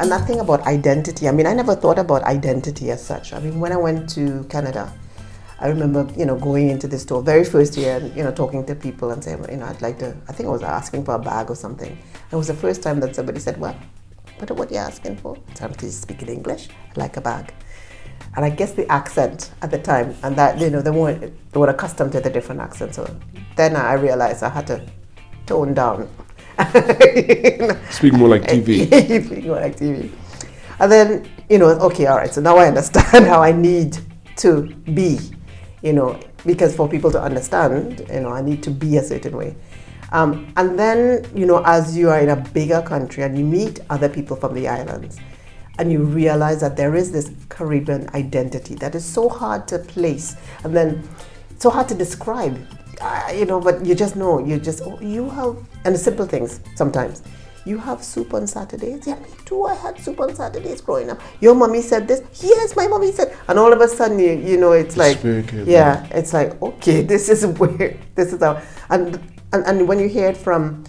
and that thing about identity, I mean, I never thought about identity as such. I mean, when I went to Canada, I remember, going into the store very first year and, talking to people and saying, I'd like to, I think I was asking for a bag or something. It was the first time that somebody said, what are you asking for? So I'm speaking English, I'd like a bag. And I guess the accent at the time, and that, they weren't accustomed to the different accents. So then I realized I had to tone down. Speak more like TV. Speak more like TV. And then, okay, all right, so now I understand how I need to be, because for people to understand, I need to be a certain way. And then, as you are in a bigger country and you meet other people from the islands, and you realize that there is this Caribbean identity that is so hard to place and then so hard to describe, but you just know, you have, and the simple things sometimes. You have soup on Saturdays? Yeah, me too. I had soup on Saturdays growing up. Your mommy said this? Yes, my mommy said. And all of a sudden, it's like, yeah, it's like, okay, this is where, this is how, and when you hear it from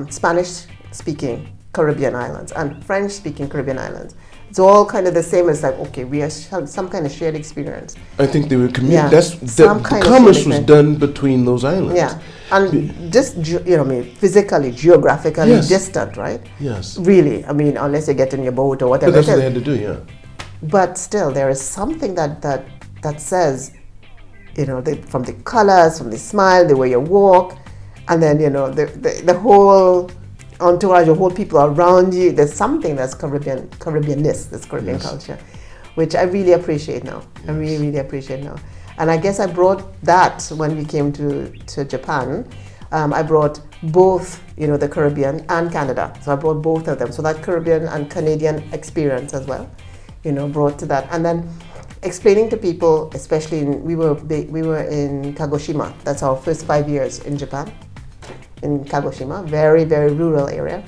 Spanish-speaking Caribbean islands and French-speaking Caribbean islands, it's all kind of the same. It's like, okay, we have some kind of shared experience. I think they were the commerce was done between those islands. Yeah, and just physically, geographically distant, right? Yes. Really, I mean, unless you get in your boat or whatever. But that's what they had to do, yeah. But still, there is something that says, from the colors, from the smile, the way you walk, and then the whole entourage, the whole people around you. There's something that's Caribbeanness, this Caribbean culture, which I really appreciate now. Yes. I really, really appreciate now. And I guess I brought that when we came to Japan. I brought both, the Caribbean and Canada. So I brought both of them. So that Caribbean and Canadian experience as well, brought to that. And then explaining to people, especially we were in Kagoshima. That's our first 5 years in Japan. In Kagoshima, very, very rural area.